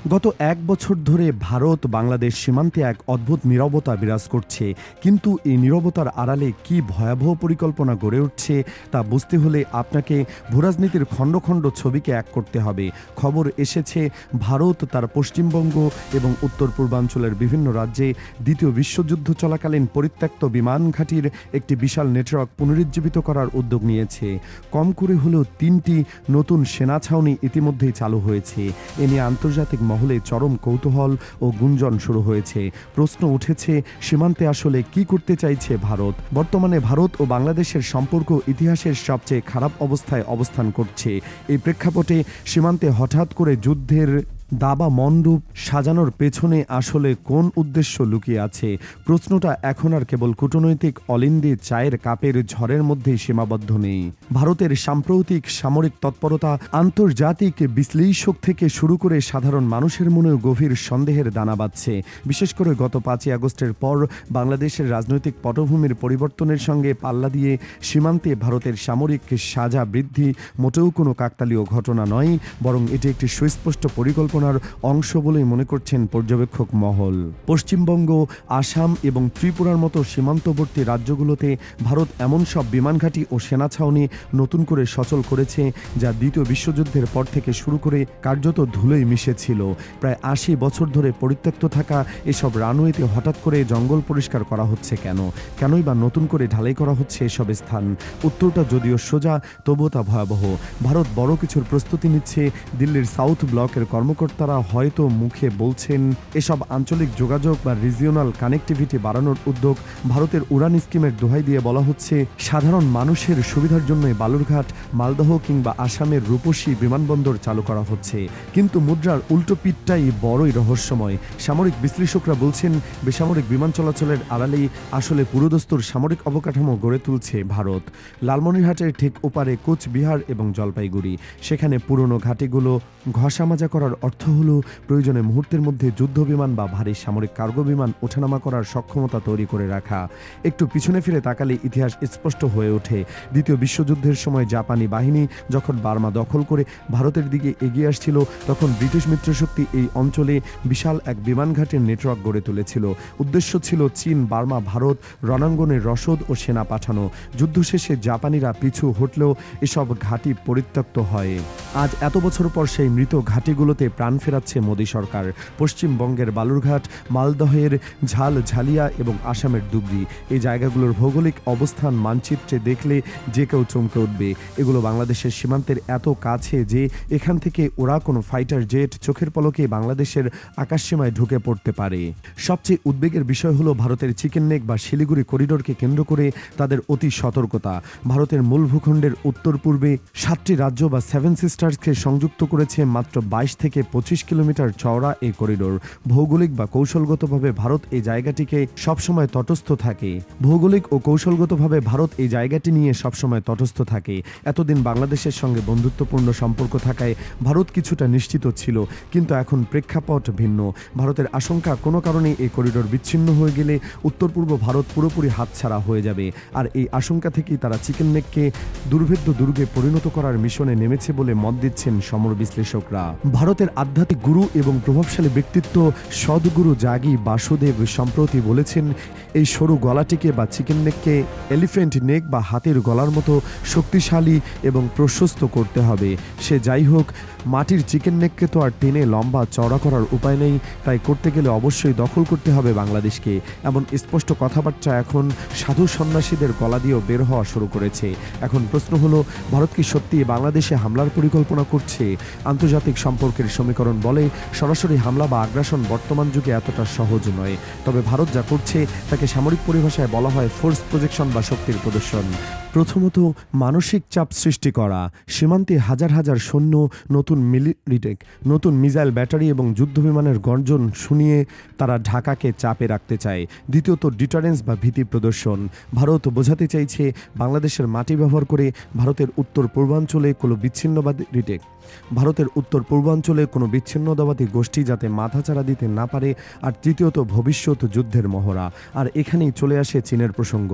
গত এক বছর ধরে ভারত বাংলাদেশ সীমান্তে এক অদ্ভুত নীরবতা বিরাজ করছে, কিন্তু এই নীরবতার আড়ালে কি ভয়াবহ পরিকল্পনা গড়ে উঠছে তা বুঝতে হলে আপনাকে ভূরাজনীতির খণ্ড খণ্ড ছবিকে এক করতে হবে। খবর এসেছে ভারত তার পশ্চিমবঙ্গ এবং উত্তর পূর্বাঞ্চলের বিভিন্ন রাজ্যে দ্বিতীয় বিশ্বযুদ্ধ চলাকালীন পরিত্যক্ত বিমান ঘাঁটির একটি বিশাল নেটওয়ার্ক পুনরুজ্জীবিত করার উদ্যোগ নিয়েছে। কম করে হলেও ৩টি নতুন সেনা ছাউনি ইতিমধ্যেই চালু হয়েছে। এ নিয়ে আন্তর্জাতিক মহলে চরম কৌতূহল ও গুঞ্জন শুরু হয়েছে। প্রশ্ন উঠেছে, সীমান্তে আসলে কি করতে চাইছে ভারত? বর্তমানে ভারত ও বাংলাদেশের সম্পর্ক ইতিহাসের সবচেয়ে খারাপ অবস্থায় অবস্থান করছে। এই প্রেক্ষাপটে সীমান্তে হঠাৎ করে যুদ্ধের দাবা মণ্ডপ সাজানোর পেছনে আসলে কোন উদ্দেশ্য লুকিয়ে আছে? প্রশ্নটা এখন আর কেবল কূটনৈতিক অলিন্দে চায়ের কাপের ঝড়ের মধ্যেই সীমাবদ্ধ নেই। ভারতের সাম্প্রতিক সামরিক তৎপরতা আন্তর্জাতিক বিশ্লেষক থেকে শুরু করে সাধারণ মানুষের মনেও গভীর সন্দেহের দানা বাঁধছে। বিশেষ করে গত 5ই আগস্টের পর বাংলাদেশের রাজনৈতিক পটভূমির পরিবর্তনের সঙ্গে পাল্লা দিয়ে সীমান্তে ভারতের সামরিক সাজা বৃদ্ধি মোটেও কোনো কাকতালীয় ঘটনা নয়, বরং এটি একটি সুস্পষ্ট পরিকল্পনার অংশ বলেই মনে করছেন পর্যবেক্ষক মহল। পশ্চিমবঙ্গ, আসাম এবং ত্রিপুরার মতো সীমান্তবর্তী রাজ্যগুলোতে ভারত এমন সব বিমান ঘাঁটি ও সেনা ছাউনি নতুন করে সচল করেছে যা দ্বিতীয় বিশ্বযুদ্ধের পর থেকে শুরু করে কার্যত ধুলোয় মিশেছিল। প্রায় 80 বছর ধরে পরিত্যক্ত থাকা এসব রানওয়েতে হঠাৎ করে জঙ্গল পরিষ্কার করা হচ্ছে কেনই বা নতুন করে ঢালাই করা হচ্ছে এসব স্থান? উত্তরটা যদিও সোজা, তবুও তা ভয়াবহ। ভারত বড় কিছুর প্রস্তুতি নিচ্ছে। দিল্লির সাউথ ব্লকের কর্মকর্তারা হয়তো মুখে বলছেন এসব আঞ্চলিক যোগাযোগ বা রিজিওনাল কানেক্টিভিটি বাড়ানোর উদ্যোগ। ভারতের উড়ান স্কিমের দোহাই দিয়ে বলা হচ্ছে সাধারণ মানুষের সুবিধার জন্য বালুরঘাট, মালদহ কিংবা আসামের রূপসী বিমানবন্দর চালু করা হচ্ছে। কিন্তু মুদ্রার উল্টো পিঠটাই বড়ই রহস্যময়। সামরিক বিশ্লেষকরা বলছেন বেসামরিক বিমান চলাচলের আড়ালেই আসলে পুরোদস্তুর সামরিক অবকাঠামো গড়ে তুলছে ভারত। লালমনিরহাটের ঠিক ওপারে কোচবিহার এবং জলপাইগুড়ি, সেখানে পুরনো ঘাঁটিগুলো ঘষামাজা করার অর্থ হলো প্রয়োজনে মুহূর্তের মধ্যে যুদ্ধ বিমান বা ভারী সামরিক কার্গো বিমান ওঠানামা করার সক্ষমতা তৈরি করে রাখা। একটু পিছনে ফিরে তাকালে ইতিহাস স্পষ্ট হয়ে ওঠে। দ্বিতীয় বিশ্বযুদ্ধের সময় জাপানি বাহিনী যখন বার্মা দখল করে ভারতের দিকে এগিয়ে আসছিল, তখন ব্রিটিশ মিত্রশক্তি এই অঞ্চলে বিশাল এক বিমান ঘাটের নেটওয়ার্ক গড়ে তুলেছিল। উদ্দেশ্য ছিল চীন, বার্মা, ভারত রণাঙ্গনে রসদ ও সেনা পাঠানো। যুদ্ধ শেষে জাপানিরা পিছু হটলেও এসব ঘাঁটি পরিত্যক্ত হয়। আজ এত বছর পর সেই মৃত ঘাঁটিগুলোতে প্রাণ ফেরাচ্ছে মোদী সরকার। পশ্চিমবঙ্গের বালুরঘাট, মালদহের ঝালঝালিয়া এবং আসামের ধুবড়ী, এই জায়গাগুলোর ভৌগোলিক অবস্থান মানচিত্রে দেখলে যে কেউ চমকে উঠবে। এগুলো বাংলাদেশের সীমান্তের এত কাছে যে এখান থেকে ওরা কোনো ফাইটার জেট চোখের পলকে বাংলাদেশের আকাশসীমায় ঢুকে পড়তে পারে। সবচেয়ে উদ্বেগের বিষয় হলো ভারতের চিকেন নেক বা শিলিগুড়ি করিডোরকে কেন্দ্র করে তাদের অতি সতর্কতা। ভারতের মূল ভূখণ্ডের উত্তর পূর্বে 7টি রাজ্য বা 7 সিস্টার্সকে সংযুক্ত করেছে মাত্র 22 থেকে 25 কিলোমিটার চওড়া এই করিডোর। ভৌগোলিক বা কৌশলগতভাবে ভারত এই জায়গাটিকে সবসময় তটস্থ থাকে। নিয়ে সবসময় তটস্থ থাকে। এতদিন বাংলাদেশের সঙ্গে বন্ধুত্বপূর্ণ সম্পর্ক থাকায় ভারত কিছুটা নিশ্চিত ছিল, কিন্তু এখন প্রেক্ষাপট ভিন্ন। ভারতের আশঙ্কা কোনো কারণেই এই করিডোর বিচ্ছিন্ন হয়ে গেলে উত্তর পূর্ব ভারত পুরোপুরি হাতছাড়া হয়ে যাবে। আর এই আশঙ্কা থেকেই তারা চিকেন নেককে দুর্ভেদ্য দুর্গে পরিণত করার মিশনে নেমেছে বলে মত দিচ্ছেন সমর বিশ্লেষকরা। ভারতের আধ্যাত্মিক গুরু এবং প্রভাবশালী ব্যক্তিত্ব সদ্গুরু জাগি বাসুদেব সম্প্রতি বলেছেন এই সরু গলাটিকে বা চিকেন নেককে এলিফ্যান্ট নেক বা হাতির গলার মতো শক্তিশালী এবং প্রশস্ত করতে হবে। সে যাই হোক, মাটির চিকেন নেককে তো আর টেনে লম্বা চওড়া করার উপায় নেই। তাই করতে গেলে অবশ্যই দখল করতে হবে বাংলাদেশকে। এমন স্পষ্ট কথাবার্তা এখন সাধু সন্ন্যাসীদের গলা দিয়েও বের হওয়া শুরু করেছে। এখন প্রশ্ন হলো, ভারত কি সত্যি বাংলাদেশে হামলার পরিকল্পনা করছে? আন্তর্জাতিক সম্পর্কের সমীকরণ বলে সরাসরি হামলা বা আগ্রাসন বর্তমান যুগে এতটা সহজ নয়। তবে ভারত যা করছে তাকে সামরিক পরিভাষায় বলা হয় ফোর্স প্রজেকশন বা শক্তির প্রদর্শন। প্রথমত, মানসিক চাপ সৃষ্টি করা। সীমান্তে হাজার হাজার সৈন্য, নতুন মিসাইল ব্যাটারি এবং যুদ্ধবিমানের গর্জন শুনিয়ে তারা ঢাকাকে চাপে রাখতে চায়। দ্বিতীয়ত, ডিটারেন্স বা ভীতি প্রদর্শন। ভারত বোঝাতে চাইছে বাংলাদেশের মাটি ব্যবহার করে ভারতের উত্তর পূর্বাঞ্চলে কোনো কোনো বিচ্ছিন্নতাবাদী গোষ্ঠী যাতে মাথাচাড়া দিতে না পারে, আর তৃতীয়ত ভবিষ্যৎ যুদ্ধের মহড়া। আর এখানেই চলে আসে চীনের প্রসঙ্গ।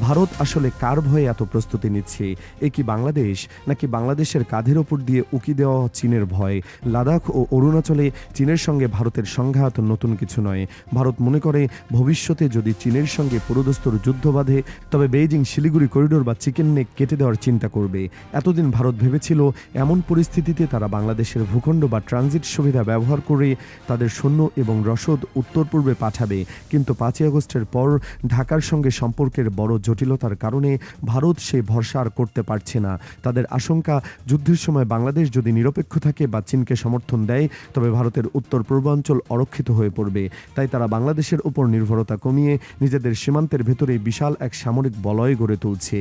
ভারত আসলে কার ভয়ে এত প্রস্তুতি নিচ্ছে? এ কি বাংলাদেশ, নাকি বাংলাদেশের কাঁধের ওপর দিয়ে উকি দেওয়া চীনের ভয়? লাদাখ ও অরুণাচলে চীনের সঙ্গে ভারতের সংঘাত নতুন কিছু নয়। ভারত মনে করে ভবিষ্যতে যদি চীনের সঙ্গে পুরোদস্তুর যুদ্ধ বাঁধে, তবে বেইজিং শিলিগুড়ি করিডোর বা চিকেন নেক কেটে দেওয়ার চিন্তা করবে। এতদিন ভারত ভেবেছিল এমন পরিস্থিতিতে তারা বাংলাদেশের ভূখণ্ড বা ট্রানজিট সুবিধা ব্যবহার করে তাদের সৈন্য এবং রসদ উত্তর পূর্বে পাঠাবে। কিন্তু 5ই আগস্টের পর ঢাকার সঙ্গে সম্পর্কের বড় জটিলতার কারণে ভারত সেই ভরসা আর করতে পারছে না। তাদের আশঙ্কা, যুদ্ধের সময় বাংলাদেশ যদি নিরপেক্ষ থাকে বা চীনকে সমর্থন দেয়, তবে ভারতের উত্তর পূর্বাঞ্চল অরক্ষিত হয়ে পড়বে। তাই তারা বাংলাদেশের উপর নির্ভরতা কমিয়ে নিজেদের সীমান্তের ভেতরে বিশাল এক সামরিক বলয় গড়ে তুলছে।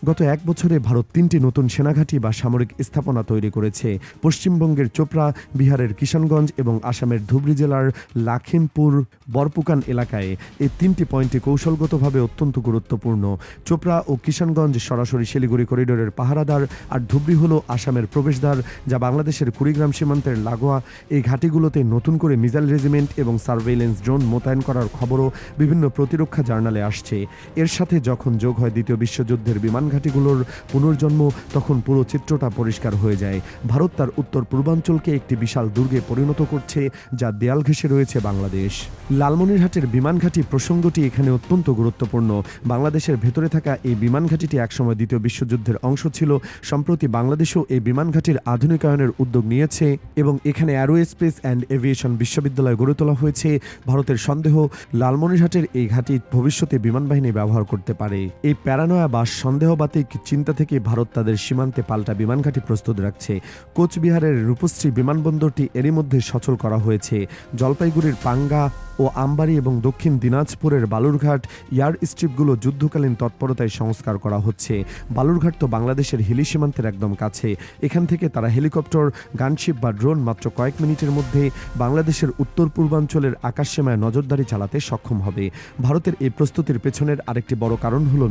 গত 1 বছরে ভারত 3টি নতুন সেনাঘাঁটি বা সামরিক স্থাপনা তৈরি করেছে। পশ্চিমবঙ্গের চোপড়া, বিহারের কিষানগঞ্জ এবং আসামের ধুবড়ী জেলার লাখিমপুর বরপুকান এলাকায়। এই 3টি পয়েন্টে কৌশলগতভাবে অত্যন্ত গুরুত্বপূর্ণ। চোপড়া ও কিষানগঞ্জ সরাসরি শিলিগুড়ি করিডোরের পাহারাদার, আর ধুবড়ী হলো আসামের প্রবেশদ্বার, যা বাংলাদেশের কুড়িগ্রাম সীমান্তের লাগোয়া। এই ঘাঁটিগুলোতে নতুন করে মিসাইল রেজিমেন্ট এবং সার্ভেইলেন্স ড্রোন মোতায়েন করার খবরও বিভিন্ন প্রতিরক্ষা জার্নালে আসছে। এর সাথে যখন যোগ হয় দ্বিতীয় বিশ্বযুদ্ধের বিমান ঘাঁটিগুলোর পুনর্জন্ম, তখন পুরো চিত্রটা পরিষ্কার হয়ে যায়। ভারত তার উত্তর পূর্বাঞ্চলকে একটি বিশাল দুর্গে পরিণত করছে, যা দেয়াল ঘেঁষে রয়েছে বাংলাদেশ। লালমনিরহাটের বিমান ঘাঁটি প্রসঙ্গটি এখানে অত্যন্ত গুরুত্বপূর্ণ। বাংলাদেশের ভেতরে থাকা এই বিমান ঘাঁটিটি একসময় দ্বিতীয় বিশ্বযুদ্ধের অংশ ছিল। সম্প্রতি বাংলাদেশও এই বিমান ঘাঁটির আধুনিকায়নের উদ্যোগ নিয়েছে এবং এখানে অ্যারোস্পেস অ্যান্ড এভিয়েশন বিশ্ববিদ্যালয় গড়ে তোলা হয়েছে। ভারতের সন্দেহ, লালমনিরহাটের এই ঘাঁটি ভবিষ্যতে বিমান বাহিনী ব্যবহার করতে পারে। এই প্যারানয়া বা সন্দেহবাতিক চিন্তা থেকে ভারত তাদের সীমান্তে পাল্টা বিমান ঘাঁটি প্রস্তুত রাখছে। কোচবিহারের রূপশ্রী বিমানবন্দরটি এরই মধ্যে সচল করা হয়েছে। জলপাইগুড়ির পাঙ্গা ও আমবাড়ি এবং দক্ষিণ দিনাজপুরের বালুরঘাট এয়ার স্ট্রিপগুলো যুদ্ধকালীন তৎপরতায় সংস্কার করা হচ্ছে। বালুরঘাট তো বাংলাদেশের হিলি সীমান্তের একদম কাছে। এখান থেকে তারা হেলিকপ্টার, গানশিপ বা ড্রোন মাত্র কয়েক মিনিটের মধ্যে বাংলাদেশের উত্তর পূর্বাঞ্চলের আকাশসীমায় নজরদারি চালাতে সক্ষম হবে। ভারতের এই প্রস্তুতির পেছনের আরেকটি বড় কারণ হলো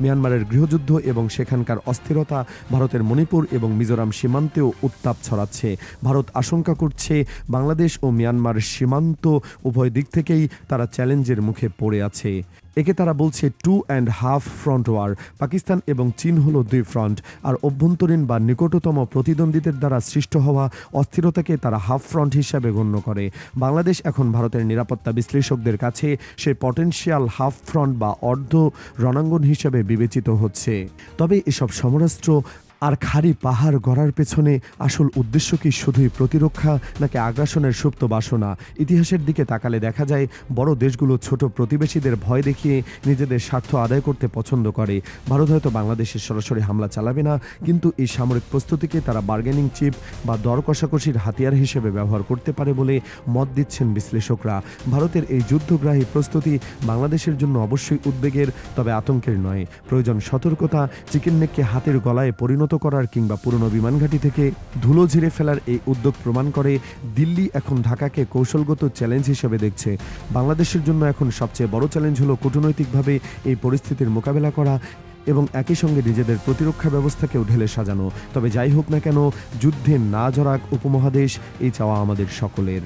মিয়ানমারের গৃহযুদ্ধ এবং সেখানকার অস্থিরতা ভারতের মণিপুর এবং মিজোরাম সীমান্তেও উত্তাপ ছড়াচ্ছে। ভারত আশঙ্কা করছে বাংলাদেশ ও মিয়ানমার সীমান্ত উভয় দিক থেকেই তারা চ্যালেঞ্জের মুখে পড়ে আছে। একে তারা বলছে 2.5 ফ্রন্ট ওয়ার। পাকিস্তান এবং চীন হলো 2 ফ্রন্ট, আর অভ্যন্তরীণ বা নিকটতম প্রতিদ্বন্দ্বীদের দ্বারা সৃষ্ট হওয়া অস্থিরতাকে তারা হাফ ফ্রন্ট হিসাবে গণ্য করে। বাংলাদেশ এখন ভারতের নিরাপত্তা বিশ্লেষকদের কাছে সেই পটেনশিয়াল হাফ ফ্রন্ট বা অর্ধ রণাঙ্গন হিসেবে বিবেচিত হচ্ছে। তবে এসব সমরাস্ত্র আর খাড়ি পাহাড় গড়ার পেছনে আসল উদ্দেশ্য কি শুধুই প্রতিরক্ষা, নাকি আগ্রাসনের সুপ্ত বাসনা? ইতিহাসের দিকে তাকালে দেখা যায় বড় দেশগুলো ছোট প্রতিবেশীদের ভয় দেখিয়ে নিজেদের স্বার্থ আদায় করতে পছন্দ করে। ভারত হয়তো বাংলাদেশে সরাসরি হামলা চালাবে না, কিন্তু এই সামরিক প্রস্তুতিকে তারা বার্গেনিং চিপ বা দর কষাকষির হাতিয়ার হিসেবে ব্যবহার করতে পারে বলে মত দিচ্ছেন বিশ্লেষকরা। ভারতের এই যুদ্ধগ্রাহী প্রস্তুতি বাংলাদেশের জন্য অবশ্যই উদ্বেগের, তবে আতঙ্কের নয়। প্রয়োজন সতর্কতা। চিকেন নেককে হাতের গলায় পরিণত করার কিংবা পুরনো বিমান ঘাঁটি থেকে ধুলো ঝেড়ে ফেলার এই উদ্যোগ প্রমাণ করে দিল্লি এখন ঢাকাকে কৌশলগত চ্যালেঞ্জ হিসেবে দেখছে। বাংলাদেশের জন্য এখন সবচেয়ে বড় চ্যালেঞ্জ হলো কূটনৈতিকভাবে এই পরিস্থিতির মোকাবেলা করা এবং একই সঙ্গে নিজেদের প্রতিরক্ষা ব্যবস্থাকেও ঢেলে সাজানো। তবে যাই হোক না কেন, যুদ্ধে না জড়াক উপমহাদেশ, এই চাওয়া আমাদের সকলের।